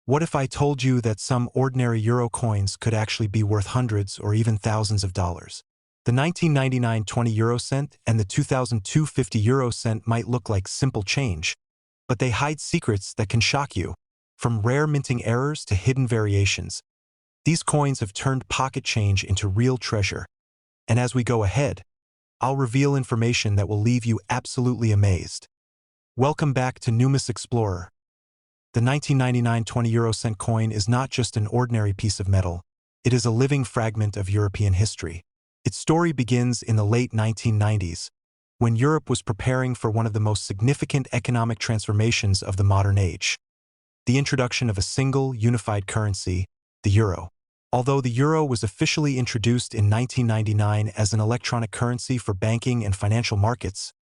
What if I told you that some ordinary euro coins could actually be worth hundreds or even thousands of dollars? The 1999 20 euro cent and the 2002 50 euro cent might look like simple change, but they hide secrets that can shock you. From rare minting errors to hidden variations, these coins have turned pocket change into real treasure. And as we go ahead, I'll reveal information that will leave you absolutely amazed. Welcome back to Numis Explorer. The 1999 20 euro cent coin is not just an ordinary piece of metal, it is a living fragment of European history. Its story begins in the late 1990s, when Europe was preparing for one of the most significant economic transformations of the modern age: the introduction of a single, unified currency, the euro. Although the euro was officially introduced in 1999 as an electronic currency for banking and financial markets,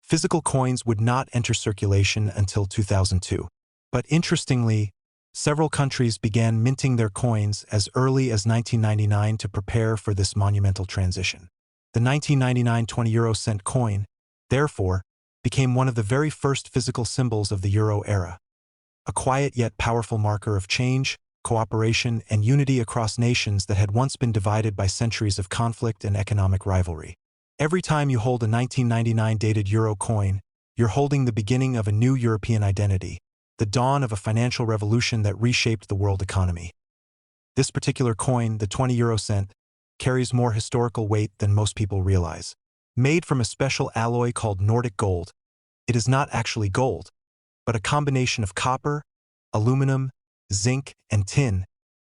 physical coins would not enter circulation until 2002. But interestingly, several countries began minting their coins as early as 1999 to prepare for this monumental transition. The 1999 20 euro cent coin, therefore, became one of the very first physical symbols of the euro era. A quiet yet powerful marker of change, cooperation, and unity across nations that had once been divided by centuries of conflict and economic rivalry. Every time you hold a 1999 dated euro coin, you're holding the beginning of a new European identity, the dawn of a financial revolution that reshaped the world economy. This particular coin, the 20 euro cent, carries more historical weight than most people realize. Made from a special alloy called Nordic gold, it is not actually gold, but a combination of copper, aluminum, zinc, and tin,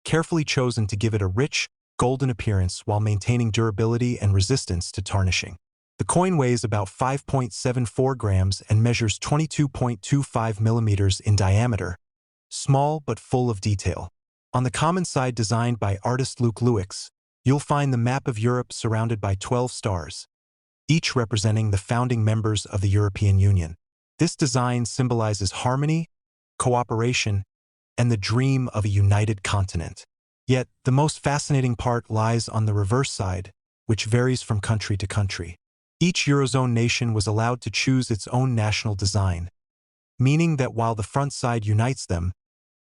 carefully chosen to give it a rich, golden appearance while maintaining durability and resistance to tarnishing. The coin weighs about 5.74 grams and measures 22.25 millimeters in diameter, small but full of detail. On the common side, designed by artist Luke Lewix, you'll find the map of Europe surrounded by 12 stars, each representing the founding members of the European Union. This design symbolizes harmony, cooperation, and the dream of a united continent. Yet, the most fascinating part lies on the reverse side, which varies from country to country. Each Eurozone nation was allowed to choose its own national design, meaning that while the front side unites them,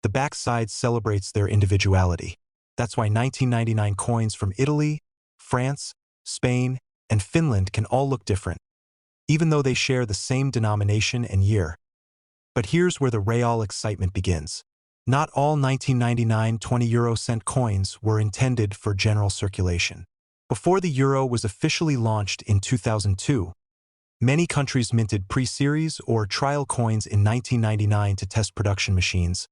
the back side celebrates their individuality. That's why 1999 coins from Italy, France, Spain, and Finland can all look different, even though they share the same denomination and year. But here's where the real excitement begins. Not all 1999 20 euro cent coins were intended for general circulation. Before the euro was officially launched in 2002, many countries minted pre-series or trial coins in 1999 to test production machines,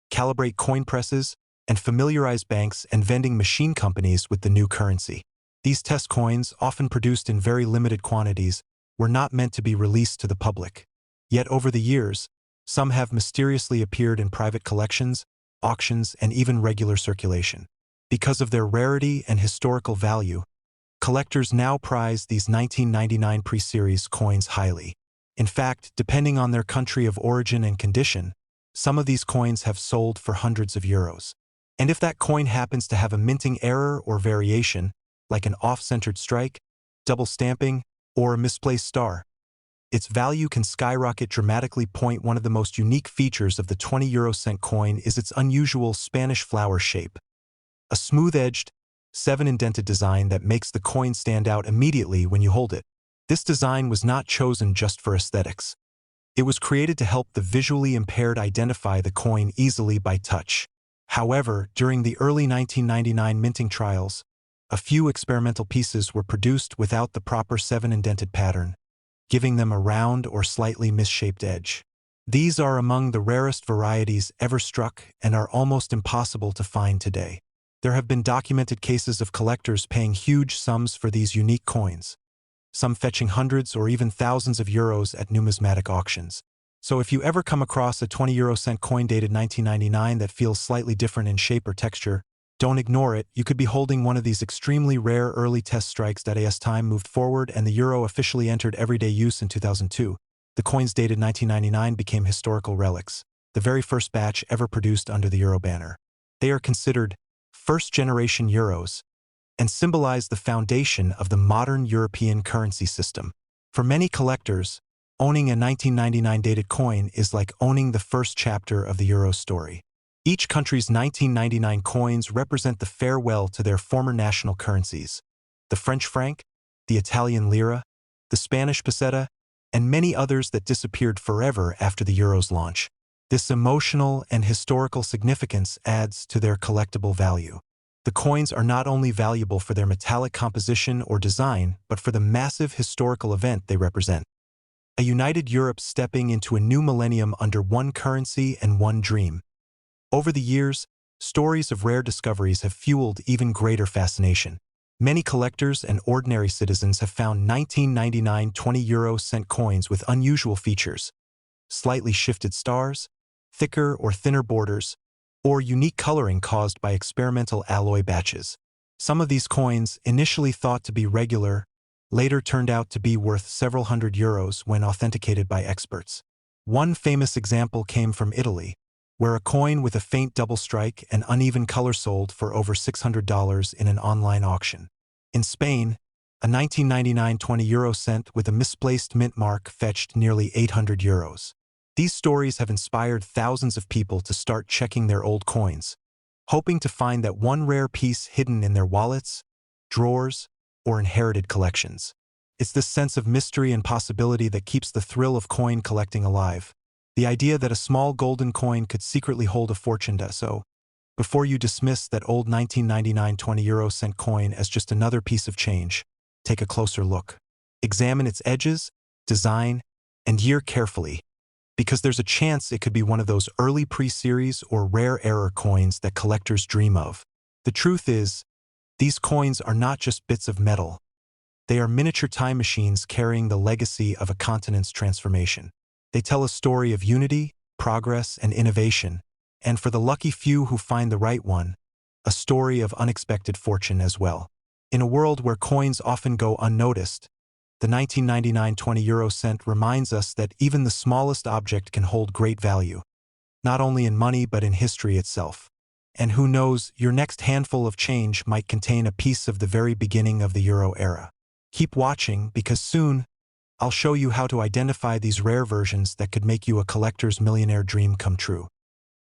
calibrate coin presses, and familiarize banks and vending machine companies with the new currency. These test coins, often produced in very limited quantities, were not meant to be released to the public. Yet over the years, some have mysteriously appeared in private collections, auctions, and even regular circulation. Because of their rarity and historical value, collectors now prize these 1999 pre-series coins highly. In fact, depending on their country of origin and condition, some of these coins have sold for hundreds of euros. And if that coin happens to have a minting error or variation, like an off-centered strike, double stamping, or a misplaced star, its value can skyrocket dramatically. One of the most unique features of the 20 euro cent coin is its unusual Spanish flower shape. A smooth-edged, 7-indented design that makes the coin stand out immediately when you hold it. This design was not chosen just for aesthetics. It was created to help the visually impaired identify the coin easily by touch. However, during the early 1999 minting trials, a few experimental pieces were produced without the proper 7-indented pattern, giving them a round or slightly misshaped edge. These are among the rarest varieties ever struck and are almost impossible to find today. There have been documented cases of collectors paying huge sums for these unique coins, some fetching hundreds or even thousands of euros at numismatic auctions. So if you ever come across a 20 euro cent coin dated 1999 that feels slightly different in shape or texture, don't ignore it. You could be holding one of these extremely rare early test strikes. As time moved forward and the euro officially entered everyday use in 2002, the coins dated 1999 became historical relics, the very first batch ever produced under the euro banner. They are considered first-generation euros and symbolize the foundation of the modern European currency system. For many collectors, owning a 1999 dated coin is like owning the first chapter of the euro story. Each country's 1999 coins represent the farewell to their former national currencies: the French franc, the Italian lira, the Spanish peseta, and many others that disappeared forever after the euro's launch. This emotional and historical significance adds to their collectible value. The coins are not only valuable for their metallic composition or design, but for the massive historical event they represent. A united Europe stepping into a new millennium under one currency and one dream. Over the years, stories of rare discoveries have fueled even greater fascination. Many collectors and ordinary citizens have found 1999 20-euro-cent coins with unusual features: slightly shifted stars, thicker or thinner borders, or unique coloring caused by experimental alloy batches. Some of these coins, initially thought to be regular, later turned out to be worth several hundred euros when authenticated by experts. One famous example came from Italy, where a coin with a faint double strike and uneven color sold for over $600 in an online auction. In Spain, a 1999 20-euro-cent with a misplaced mint mark fetched nearly 800 euros. These stories have inspired thousands of people to start checking their old coins, hoping to find that one rare piece hidden in their wallets, drawers, or inherited collections. It's this sense of mystery and possibility that keeps the thrill of coin collecting alive. The idea that a small golden coin could secretly hold a fortune. So, before you dismiss that old 1999 20-euro-cent coin as just another piece of change, take a closer look. Examine its edges, design, and year carefully, because there's a chance it could be one of those early pre-series or rare error coins that collectors dream of. The truth is, these coins are not just bits of metal. They are miniature time machines carrying the legacy of a continent's transformation. They tell a story of unity, progress, and innovation, and for the lucky few who find the right one, a story of unexpected fortune as well. In a world where coins often go unnoticed, the 1999 20-euro-cent reminds us that even the smallest object can hold great value, not only in money but in history itself. And who knows, your next handful of change might contain a piece of the very beginning of the euro era. Keep watching, because soon, I'll show you how to identify these rare versions that could make you a collector's millionaire dream come true.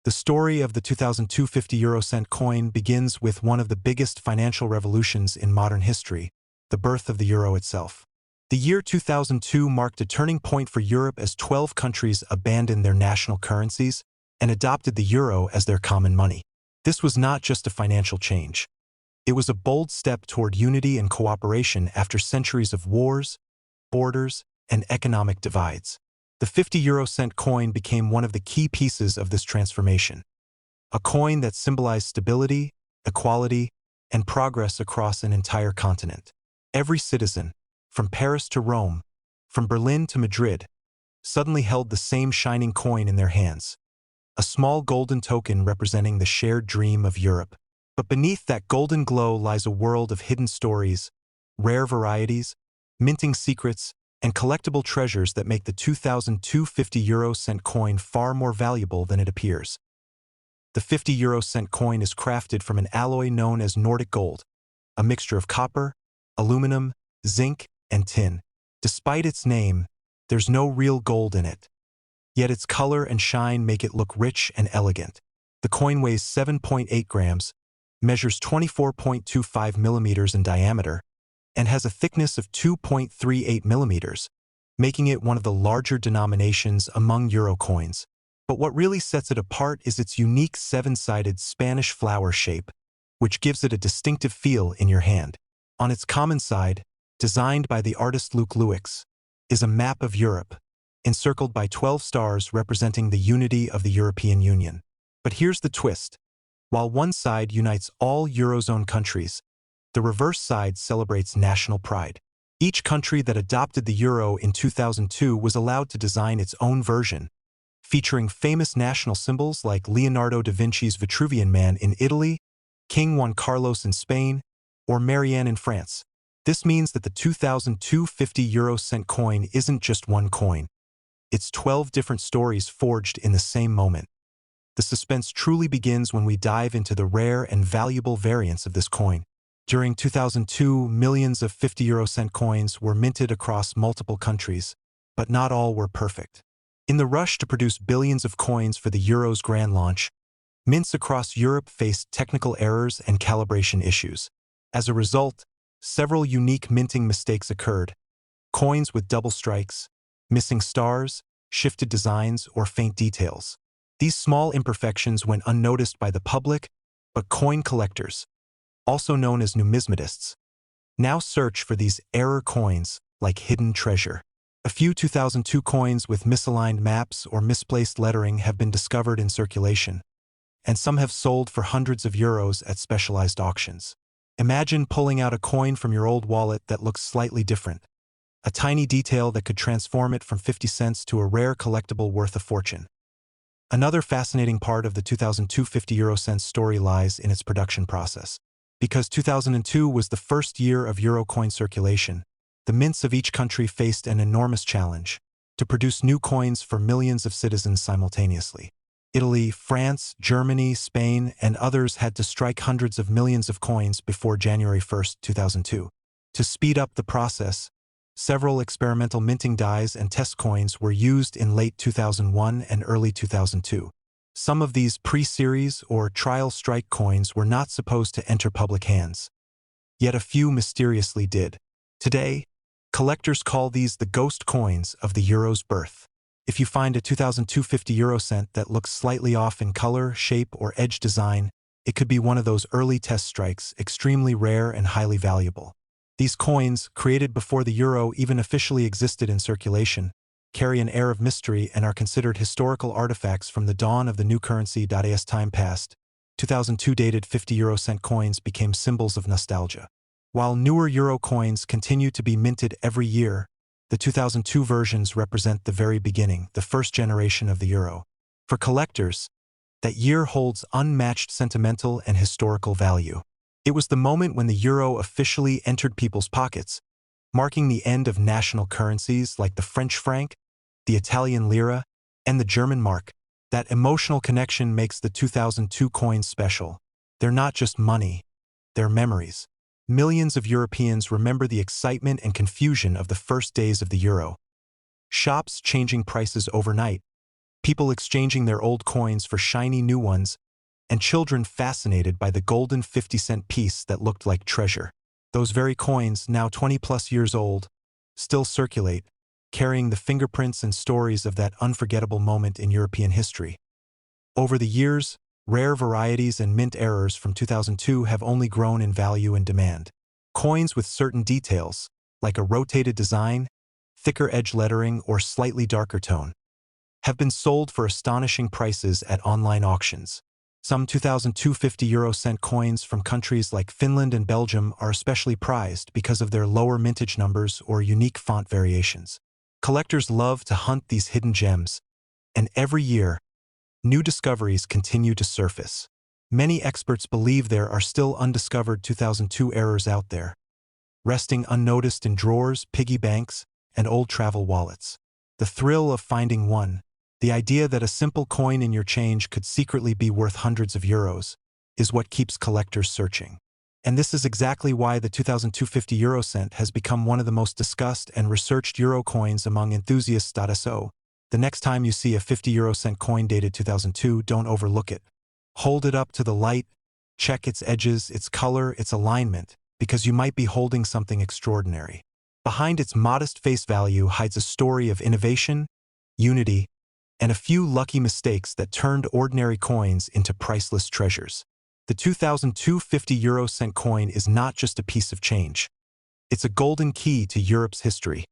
The story of the 2002 50-euro-cent coin begins with one of the biggest financial revolutions in modern history, the birth of the euro itself. The year 2002 marked a turning point for Europe as 12 countries abandoned their national currencies and adopted the euro as their common money. This was not just a financial change. It was a bold step toward unity and cooperation after centuries of wars, borders, and economic divides. The 50-euro-cent coin became one of the key pieces of this transformation. A coin that symbolized stability, equality, and progress across an entire continent. Every citizen, from Paris to Rome, from Berlin to Madrid, suddenly held the same shining coin in their hands. A small golden token representing the shared dream of Europe. But beneath that golden glow lies a world of hidden stories, rare varieties, minting secrets, and collectible treasures that make the 2002 50-euro-cent coin far more valuable than it appears. The 50-euro-cent coin is crafted from an alloy known as Nordic gold, a mixture of copper, aluminum, zinc, and tin. Despite its name, there's no real gold in it. Yet its color and shine make it look rich and elegant. The coin weighs 7.8 grams, measures 24.25 millimeters in diameter, and has a thickness of 2.38 millimeters, making it one of the larger denominations among euro coins. But what really sets it apart is its unique seven-sided Spanish flower shape, which gives it a distinctive feel in your hand. On its common side, designed by the artist Luke Lewix, is a map of Europe, encircled by 12 stars representing the unity of the European Union. But here's the twist. While one side unites all Eurozone countries, the reverse side celebrates national pride. Each country that adopted the euro in 2002 was allowed to design its own version, featuring famous national symbols like Leonardo da Vinci's Vitruvian Man in Italy, King Juan Carlos in Spain, or Marianne in France. This means that the 2002 50-euro-cent coin isn't just one coin. It's 12 different stories forged in the same moment. The suspense truly begins when we dive into the rare and valuable variants of this coin. During 2002, millions of 50-euro-cent coins were minted across multiple countries, but not all were perfect. In the rush to produce billions of coins for the euro's grand launch, Mints across Europe faced technical errors and calibration issues. As a result, several unique minting mistakes occurred. Coins with double strikes, missing stars, shifted designs, or faint details. These small imperfections went unnoticed by the public, but coin collectors, also known as numismatists, now search for these error coins like hidden treasure. A few 2002 coins with misaligned maps or misplaced lettering have been discovered in circulation, and some have sold for hundreds of euros at specialized auctions. Imagine pulling out a coin from your old wallet that looks slightly different, a tiny detail that could transform it from 50 cents to a rare collectible worth a fortune. Another fascinating part of the 2002 50 € story lies in its production process. Because 2002 was the first year of euro coin circulation, the mints of each country faced an enormous challenge to produce new coins for millions of citizens simultaneously. Italy, France, Germany, Spain, and others had to strike hundreds of millions of coins before January 1, 2002. To speed up the process, several experimental minting dies and test coins were used in late 2001 and early 2002. Some of these pre-series or trial strike coins were not supposed to enter public hands, yet a few mysteriously did. Today, collectors call these the ghost coins of the euro's birth. If you find a 2002 50 € that looks slightly off in color, shape, or edge design, it could be one of those early test strikes, extremely rare and highly valuable. These coins, created before the euro even officially existed in circulation, carry an air of mystery and are considered historical artifacts from the dawn of the new currency. As time passed, 2002 dated 50 € coins became symbols of nostalgia. While newer euro coins continue to be minted every year, the 2002 versions represent the very beginning, the first generation of the euro. For collectors, that year holds unmatched sentimental and historical value. It was the moment when the euro officially entered people's pockets, marking the end of national currencies like the French franc, the Italian lira, and the German mark. That emotional connection makes the 2002 coins special. They're not just money, they're memories. Millions of Europeans remember the excitement and confusion of the first days of the euro. Shops changing prices overnight, people exchanging their old coins for shiny new ones, and children fascinated by the golden 50-cent piece that looked like treasure. Those very coins, now 20+ years old, still circulate, carrying the fingerprints and stories of that unforgettable moment in European history. Over the years, rare varieties and mint errors from 2002 have only grown in value and demand. Coins with certain details, like a rotated design, thicker edge lettering, or slightly darker tone, have been sold for astonishing prices at online auctions. Some 2002 50 € coins from countries like Finland and Belgium are especially prized because of their lower mintage numbers or unique font variations. Collectors love to hunt these hidden gems, and every year, new discoveries continue to surface. Many experts believe there are still undiscovered 2002 errors out there, resting unnoticed in drawers, piggy banks, and old travel wallets. The thrill of finding one, the idea that a simple coin in your change could secretly be worth hundreds of euros, is what keeps collectors searching. And this is exactly why the 2002 50 € has become one of the most discussed and researched euro coins among enthusiasts. So, the next time you see a 50 € coin dated 2002, don't overlook it. Hold it up to the light, check its edges, its color, its alignment, because you might be holding something extraordinary. Behind its modest face value hides a story of innovation, unity, and a few lucky mistakes that turned ordinary coins into priceless treasures. The 2002 50 € coin is not just a piece of change. It's a golden key to Europe's history,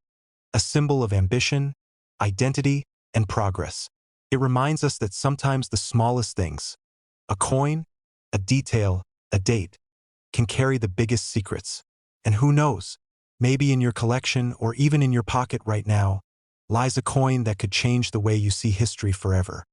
a symbol of ambition, identity, and progress. It reminds us that sometimes the smallest things, a coin, a detail, a date, can carry the biggest secrets. And who knows, maybe in your collection or even in your pocket right now, lies a coin that could change the way you see history forever.